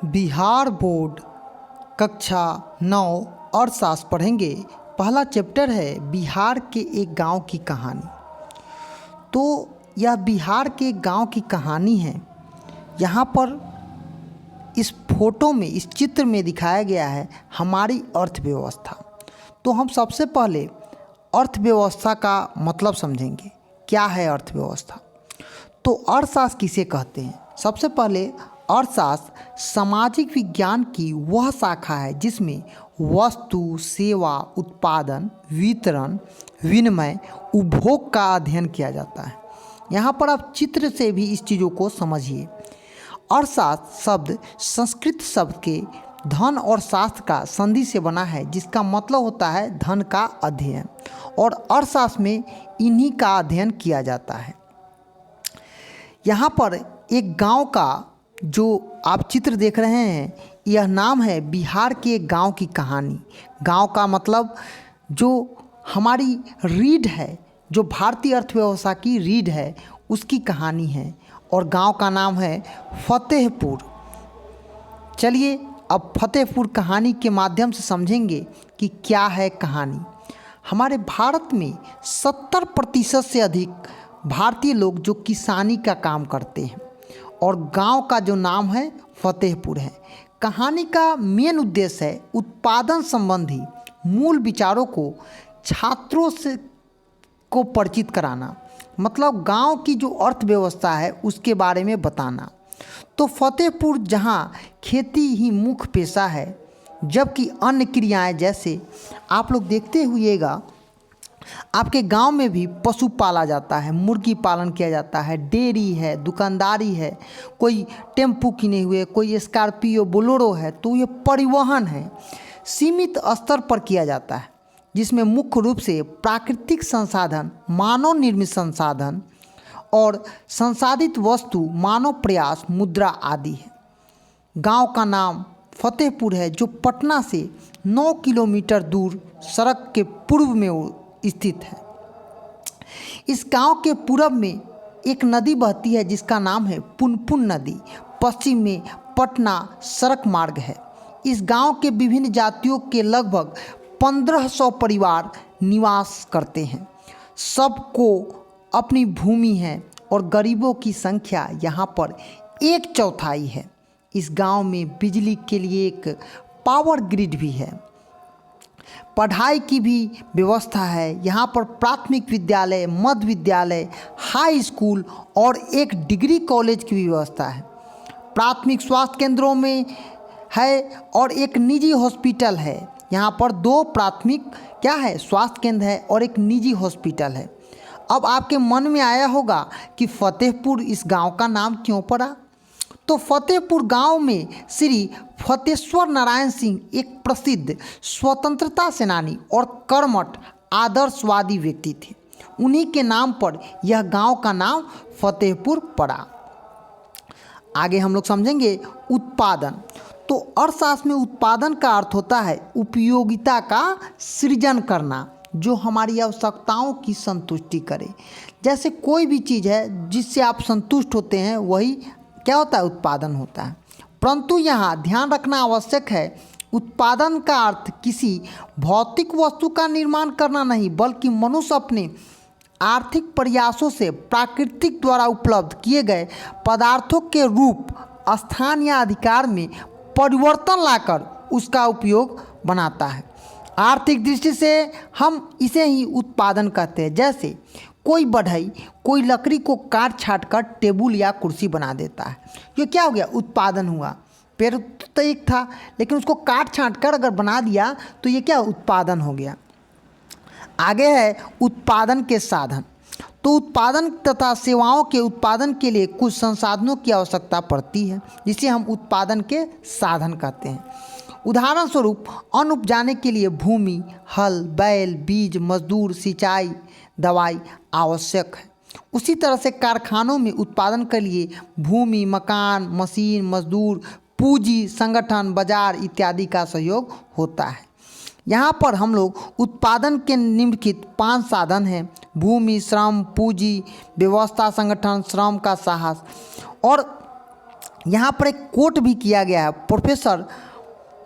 Bihar board कक्षा 9 अर्थशास्त्र पढ़ेंगे। पहला चैप्टर है बिहार के एक गांव की कहानी। तो यह बिहार के एक गांव की कहानी है। यहाँ पर इस फोटो में, इस चित्र में दिखाया गया है हमारी अर्थव्यवस्था। तो हम सबसे पहले अर्थव्यवस्था का मतलब समझेंगे। क्या है अर्थव्यवस्था? तो अर्थशास्त्र किसे कहते हैं? सबसे पहले अर्थशास्त्र सामाजिक विज्ञान की वह शाखा है जिसमें वस्तु, सेवा, उत्पादन, वितरण, विनिमय, उपभोग का अध्ययन किया जाता है। यहाँ पर आप चित्र से भी इस चीज़ों को समझिए। अर्थशास्त्र शब्द संस्कृत शब्द के धन और शास्त्र का संधि से बना है, जिसका मतलब होता है धन का अध्ययन, और अर्थशास्त्र में इन्हीं का अध्ययन किया जाता है। यहाँ पर एक गांव का जो आप चित्र देख रहे हैं, यह नाम है बिहार के एक गांव की कहानी। गांव का मतलब जो हमारी रीढ़ है, जो भारतीय अर्थव्यवस्था की रीढ़ है, उसकी कहानी है, और गांव का नाम है फतेहपुर। चलिए अब फतेहपुर कहानी के माध्यम से समझेंगे कि क्या है कहानी। हमारे भारत में 70% से अधिक भारतीय लोग जो किसानी का काम करते हैं, और गांव का जो नाम है फतेहपुर है। कहानी का मेन उद्देश्य है उत्पादन संबंधी मूल विचारों को छात्रों से को परिचित कराना, मतलब गांव की जो अर्थव्यवस्था है उसके बारे में बताना। तो फतेहपुर जहां खेती ही मुख्य पेशा है, जबकि अन्य क्रियाएं जैसे आप लोग देखते हुएगा आपके गांव में भी पशु पाला जाता है, मुर्गी पालन किया जाता है, डेयरी है, दुकानदारी है, कोई टेम्पू किने हुए, कोई स्कॉर्पियो बोलेरो है। तो ये परिवहन है, सीमित स्तर पर किया जाता है, जिसमें मुख्य रूप से प्राकृतिक संसाधन, मानव निर्मित संसाधन और संसाधित वस्तु, मानव प्रयास, मुद्रा आदि है। गांव का नाम फतेहपुर है, जो पटना से 9 किलोमीटर दूर सड़क के पूर्व में स्थित है। इस गांव के पूरब में एक नदी बहती है जिसका नाम है पुनपुन नदी। पश्चिम में पटना सड़क मार्ग है। इस गांव के विभिन्न जातियों के लगभग 1500 परिवार निवास करते हैं। सबको अपनी भूमि है, और गरीबों की संख्या यहाँ पर 1/4 है। इस गांव में बिजली के लिए एक पावर ग्रिड भी है। पढ़ाई की भी व्यवस्था है। यहाँ पर प्राथमिक विद्यालय, मध्य विद्यालय, हाई स्कूल और एक डिग्री कॉलेज की भी व्यवस्था है। प्राथमिक स्वास्थ्य केंद्रों में है और एक निजी हॉस्पिटल है। यहाँ पर 2 प्राथमिक स्वास्थ्य केंद्र है और एक निजी हॉस्पिटल है। अब आपके मन में आया होगा कि फतेहपुर इस गांव का नाम क्यों पड़ा? तो फतेहपुर गांव में श्री फतेश्वर नारायण सिंह एक प्रसिद्ध स्वतंत्रता सेनानी और कर्मठ आदर्शवादी व्यक्ति थे। उन्हीं के नाम पर यह गांव का नाम फतेहपुर पड़ा। आगे हम लोग समझेंगे उत्पादन। तो अर्थशास्त्र में उत्पादन का अर्थ होता है उपयोगिता का सृजन करना, जो हमारी आवश्यकताओं की संतुष्टि करे। जैसे कोई भी चीज़ है जिससे आप संतुष्ट होते हैं, वही क्या होता है? उत्पादन होता है। परंतु यहाँ ध्यान रखना आवश्यक है, उत्पादन का अर्थ किसी भौतिक वस्तु का निर्माण करना नहीं, बल्कि मनुष्य अपने आर्थिक प्रयासों से प्राकृतिक द्वारा उपलब्ध किए गए पदार्थों के रूप, स्थान या अधिकार में परिवर्तन लाकर उसका उपयोग बनाता है। आर्थिक दृष्टि से हम इसे ही उत्पादन कहते हैं। जैसे कोई बढ़ई कोई लकड़ी को काट छाट कर टेबल या कुर्सी बना देता है, ये क्या हो गया? उत्पादन हुआ। पेड़ तो एक था, लेकिन उसको काट छाट कर अगर बना दिया तो ये क्या? उत्पादन हो गया। आगे है उत्पादन के साधन। तो उत्पादन तथा सेवाओं के उत्पादन के लिए कुछ संसाधनों की आवश्यकता पड़ती है, जिसे हम उत्पादन के साधन कहते हैं। उदाहरण स्वरूप अन्न उपजाने के लिए भूमि, हल, बैल, बीज, मजदूर, सिंचाई, दवाई आवश्यक है। उसी तरह से कारखानों में उत्पादन के लिए भूमि, मकान, मशीन, मजदूर, पूंजी, संगठन, बाजार इत्यादि का सहयोग होता है। यहाँ पर हम लोग उत्पादन के निम्नलिखित 5 साधन हैं: भूमि, श्रम, पूंजी, व्यवस्था, संगठन, श्रम का साहस। और यहाँ पर एक कोट भी किया गया है प्रोफेसर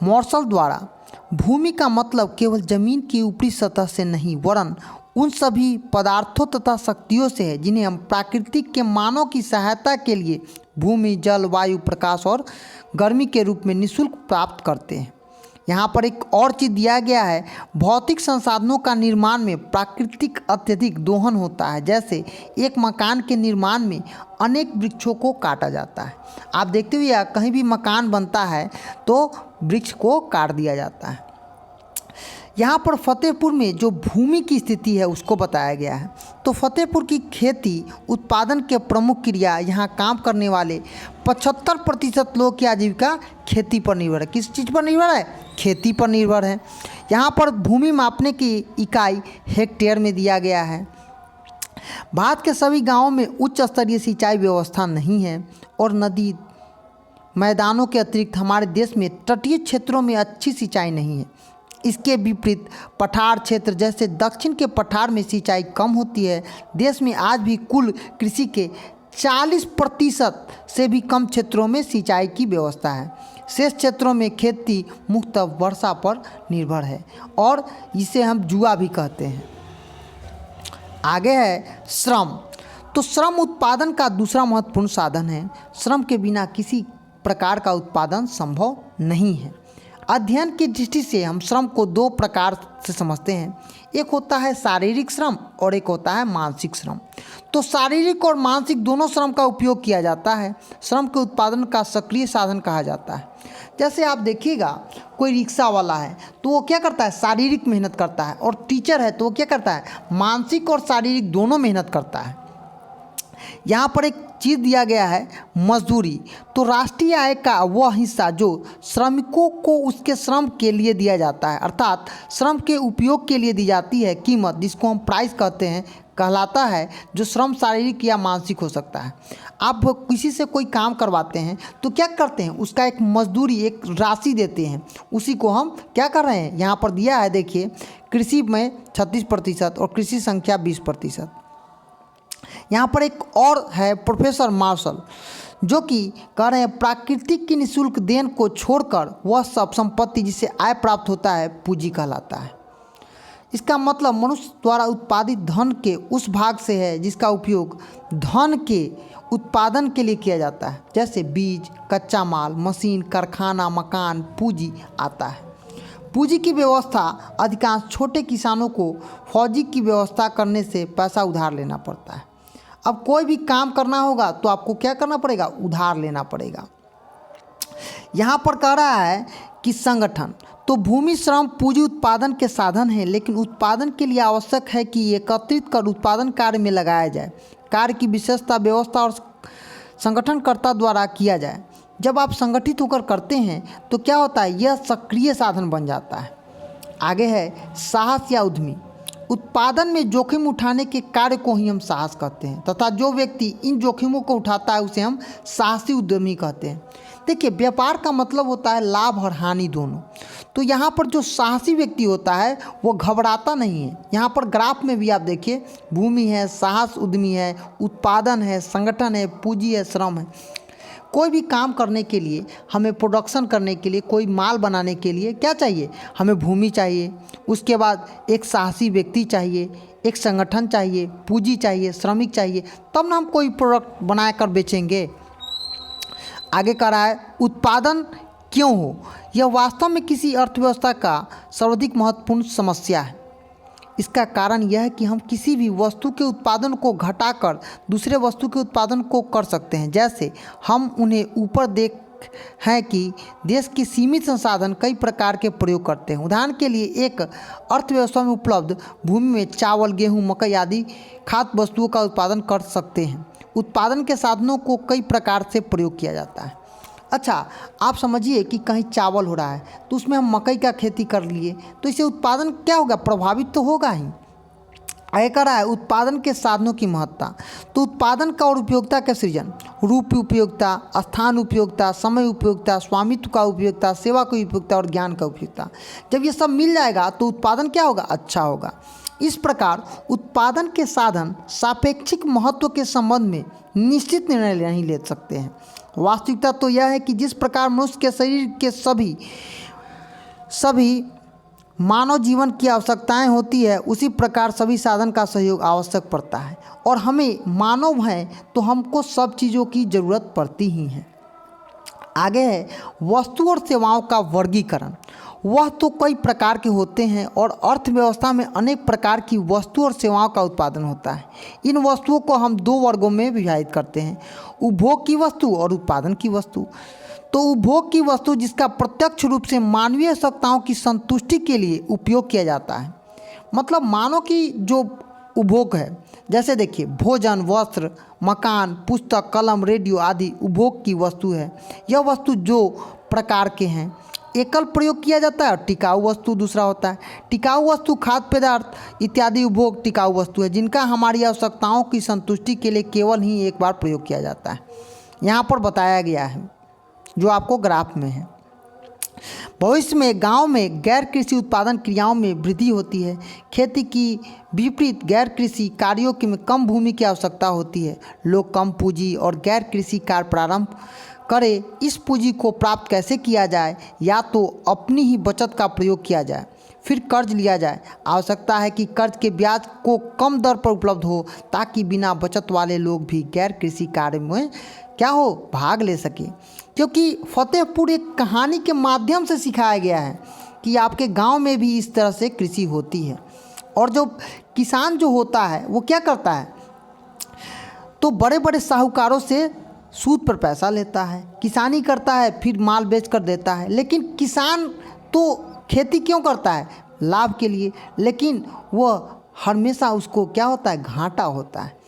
मॉर्सल द्वारा, भूमि का मतलब केवल जमीन की ऊपरी सतह से नहीं वरन उन सभी पदार्थों तथा शक्तियों से है जिन्हें हम प्राकृतिक के मानव की सहायता के लिए भूमि, जल, वायु, प्रकाश और गर्मी के रूप में निःशुल्क प्राप्त करते हैं। यहाँ पर एक और चीज़ दिया गया है, भौतिक संसाधनों का निर्माण में प्राकृतिक अत्यधिक दोहन होता है। जैसे एक मकान के निर्माण में अनेक वृक्षों को काटा जाता है। आप देखते हुए कहीं भी मकान बनता है तो वृक्ष को काट दिया जाता है। यहाँ पर फतेहपुर में जो भूमि की स्थिति है उसको बताया गया है। तो फतेहपुर की खेती उत्पादन के प्रमुख क्रिया, यहाँ काम करने वाले 75% लोग की आजीविका खेती पर निर्भर है। किस चीज़ पर निर्भर है? खेती पर निर्भर है। यहाँ पर भूमि मापने की इकाई हेक्टेयर में दिया गया है। भारत के सभी गाँवों में उच्च स्तरीय सिंचाई व्यवस्था नहीं है और नदी मैदानों के अतिरिक्त हमारे देश में तटीय क्षेत्रों में अच्छी सिंचाई नहीं है। इसके विपरीत पठार क्षेत्र जैसे दक्षिण के पठार में सिंचाई कम होती है। देश में आज भी कुल कृषि के 40% से भी कम क्षेत्रों में सिंचाई की व्यवस्था है। शेष क्षेत्रों में खेती मुख्यतः वर्षा पर निर्भर है और इसे हम जुआ भी कहते हैं। आगे है श्रम। तो श्रम उत्पादन का दूसरा महत्वपूर्ण साधन है। श्रम के बिना किसी प्रकार का उत्पादन संभव नहीं है। अध्ययन की दृष्टि से हम श्रम को दो प्रकार से समझते हैं, एक होता है शारीरिक श्रम और एक होता है मानसिक श्रम। तो शारीरिक और मानसिक दोनों श्रम का उपयोग किया जाता है। श्रम के उत्पादन का सक्रिय साधन कहा जाता है। जैसे आप देखिएगा, कोई रिक्शा वाला है तो वो क्या करता है? शारीरिक मेहनत करता है, और टीचर है तो वो क्या करता है? मानसिक और शारीरिक दोनों मेहनत करता है। यहाँ पर एक चीज़ दिया गया है मजदूरी। तो राष्ट्रीय आय का वह हिस्सा जो श्रमिकों को उसके श्रम के लिए दिया जाता है, अर्थात श्रम के उपयोग के लिए दी जाती है कीमत, जिसको हम प्राइस कहते हैं, कहलाता है। जो श्रम शारीरिक या मानसिक हो सकता है। आप किसी से कोई काम करवाते हैं तो क्या करते हैं? उसका एक मजदूरी, एक राशि देते हैं। उसी को हम क्या कर रहे हैं? यहाँ पर दिया है, देखिए, कृषि में 36% और कृषि संख्या 20%। यहाँ पर एक और है प्रोफेसर मार्शल, जो कि कह रहे हैं प्राकृतिक की निःशुल्क देन को छोड़कर वह सब संपत्ति जिसे आय प्राप्त होता है पूंजी कहलाता है। इसका मतलब मनुष्य द्वारा उत्पादित धन के उस भाग से है जिसका उपयोग धन के उत्पादन के लिए किया जाता है। जैसे बीज, कच्चा माल, मशीन, कारखाना, मकान, पूंजी आता है। पूंजी की व्यवस्था अधिकांश छोटे किसानों को फौजी की व्यवस्था करने से पैसा उधार लेना पड़ता है। अब कोई भी काम करना होगा तो आपको क्या करना पड़ेगा? उधार लेना पड़ेगा। यहाँ पर कह रहा है कि संगठन। तो भूमि, श्रम, पूंजी उत्पादन के साधन है, लेकिन उत्पादन के लिए आवश्यक है कि एकत्रित कर उत्पादन कार्य में लगाया जाए। कार्य की विशेषता व्यवस्था और संगठनकर्ता द्वारा किया जाए। जब आप संगठित होकर करते हैं तो क्या होता है? यह सक्रिय साधन बन जाता है। आगे है साहस या उद्यमी। उत्पादन में जोखिम उठाने के कार्य को ही हम साहस कहते हैं, तथा जो व्यक्ति इन जोखिमों को उठाता है उसे हम साहसी उद्यमी कहते हैं। देखिए, व्यापार का मतलब होता है लाभ और हानि दोनों। तो यहाँ पर जो साहसी व्यक्ति होता है वो घबराता नहीं है। यहाँ पर ग्राफ में भी आप देखिए, भूमि है, साहस उद्यमी है, उत्पादन है, संगठन है, पूंजी है, श्रम है। कोई भी काम करने के लिए, हमें प्रोडक्शन करने के लिए, कोई माल बनाने के लिए क्या चाहिए? हमें भूमि चाहिए, उसके बाद एक साहसी व्यक्ति चाहिए, एक संगठन चाहिए, पूंजी चाहिए, श्रमिक चाहिए, तब ना हम कोई प्रोडक्ट बनाकर बेचेंगे। आगे कह रहा है उत्पादन क्यों हो? यह वास्तव में किसी अर्थव्यवस्था का सर्वाधिक महत्वपूर्ण समस्या है। इसका कारण यह है कि हम किसी भी वस्तु के उत्पादन को घटाकर दूसरे वस्तु के उत्पादन को कर सकते हैं। जैसे हम उन्हें ऊपर देख हैं कि देश की सीमित संसाधन कई प्रकार के प्रयोग करते हैं। उदाहरण के लिए, एक अर्थव्यवस्था में उपलब्ध भूमि में चावल, गेहूं, मकई आदि खाद्य वस्तुओं का उत्पादन कर सकते हैं। उत्पादन के साधनों को कई प्रकार से प्रयोग किया जाता है। अच्छा, आप समझिए कि कहीं चावल हो रहा है तो उसमें हम मकई का खेती कर लिए तो इससे उत्पादन क्या होगा? प्रभावित तो होगा ही। आगे कह रहा है उत्पादन के साधनों की महत्ता। तो उत्पादन का और उपयोगिता का सृजन, रूप उपयोगिता, स्थान उपयोगिता, समय उपयोगिता, स्वामित्व का उपयोगिता, सेवा की उपयोगिता और ज्ञान का उपयोगिता। जब ये सब मिल जाएगा तो उत्पादन क्या होगा? अच्छा होगा। इस प्रकार उत्पादन के साधन सापेक्षिक महत्व के संबंध में निश्चित निर्णय नहीं ले सकते हैं। वास्तविकता तो यह है कि जिस प्रकार मनुष्य के शरीर के सभी मानव जीवन की आवश्यकताएं होती है, उसी प्रकार सभी साधन का सहयोग आवश्यक पड़ता है। और हमें मानव हैं तो हमको सब चीज़ों की ज़रूरत पड़ती ही है। आगे है वस्तु और सेवाओं का वर्गीकरण। वह तो कई प्रकार के होते हैं और अर्थव्यवस्था में अनेक प्रकार की वस्तु और सेवाओं का उत्पादन होता है। इन वस्तुओं को हम दो वर्गों में विभाजित करते हैं, उपभोग की वस्तु और उत्पादन की वस्तु। तो उपभोग की वस्तु जिसका प्रत्यक्ष रूप से मानवीय आवश्यकताओं की संतुष्टि के लिए उपयोग किया जाता है, मतलब मानव की जो उपभोग है, जैसे देखिए भोजन, वस्त्र, मकान, पुस्तक, कलम, रेडियो आदि उपभोग की वस्तु है। यह वस्तु जो प्रकार के हैं, एकल प्रयोग किया जाता है और टिकाऊ वस्तु दूसरा होता है। टिकाऊ वस्तु खाद्य पदार्थ इत्यादि उपभोग टिकाऊ वस्तु है जिनका हमारी आवश्यकताओं की संतुष्टि के लिए केवल ही एक बार प्रयोग किया जाता है। यहाँ पर बताया गया है जो आपको ग्राफ में है। भविष्य में गांव में गैर कृषि उत्पादन क्रियाओं में वृद्धि होती है। खेती की विपरीत गैर कृषि कार्यों में कम भूमि की आवश्यकता होती है। लोग कम पूंजी और गैर कृषि कार्य प्रारंभ करें। इस पूंजी को प्राप्त कैसे किया जाए? या तो अपनी ही बचत का प्रयोग किया जाए, फिर कर्ज लिया जाए। आवश्यकता है कि कर्ज के ब्याज को कम दर पर उपलब्ध हो ताकि बिना बचत वाले लोग भी गैर कृषि कार्य में क्या हो, भाग ले सके। क्योंकि फतेहपुर एक कहानी के माध्यम से सिखाया गया है कि आपके गांव में भी इस तरह से कृषि होती है। और जो किसान जो होता है वो क्या करता है, तो बड़े बड़े साहूकारों से सूद पर पैसा लेता है, किसानी करता है, फिर माल बेच कर देता है। लेकिन किसान तो खेती क्यों करता है? लाभ के लिए। लेकिन वह हमेशा उसको क्या होता है, घाटा होता है।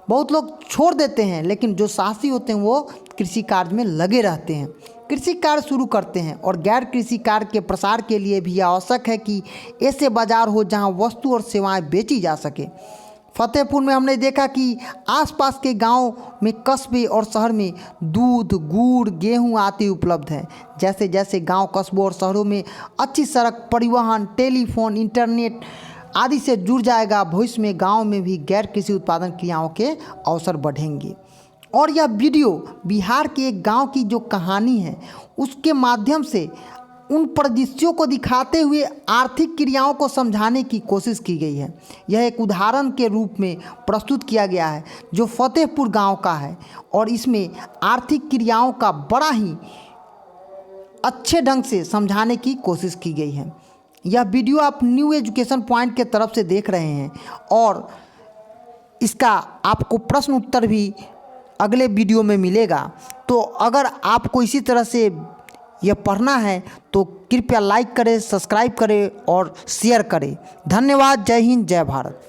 बहुत लोग छोड़ देते हैं, लेकिन जो साहसी होते हैं वो कृषि कार्य में लगे रहते हैं, कृषि कार्य शुरू करते हैं। और गैर कृषि कार्य के प्रसार के लिए भी आवश्यक है कि ऐसे बाजार हो जहां वस्तु और सेवाएं बेची जा सके। फतेहपुर में हमने देखा कि आसपास के गांव में, कस्बे और शहर में दूध, गुड़, गेहूं आदि उपलब्ध है। जैसे जैसे गांव, कस्बों और शहरों में अच्छी सड़क, परिवहन, टेलीफोन, इंटरनेट आदि से जुड़ जाएगा, भविष्य में गांव में भी गैर कृषि उत्पादन क्रियाओं के अवसर बढ़ेंगे। और यह वीडियो बिहार के एक गांव की जो कहानी है उसके माध्यम से उन परिदृश्यों को दिखाते हुए आर्थिक क्रियाओं को समझाने की कोशिश की गई है। यह एक उदाहरण के रूप में प्रस्तुत किया गया है जो फतेहपुर गांव का है, और इसमें आर्थिक क्रियाओं का बड़ा ही अच्छे ढंग से समझाने की कोशिश की गई है। यह वीडियो आप न्यू एजुकेशन पॉइंट के तरफ से देख रहे हैं, और इसका आपको प्रश्न उत्तर भी अगले वीडियो में मिलेगा। तो अगर आपको इसी तरह से यह पढ़ना है तो कृपया लाइक करें, सब्सक्राइब करें और शेयर करें। धन्यवाद। जय हिंद, जय भारत।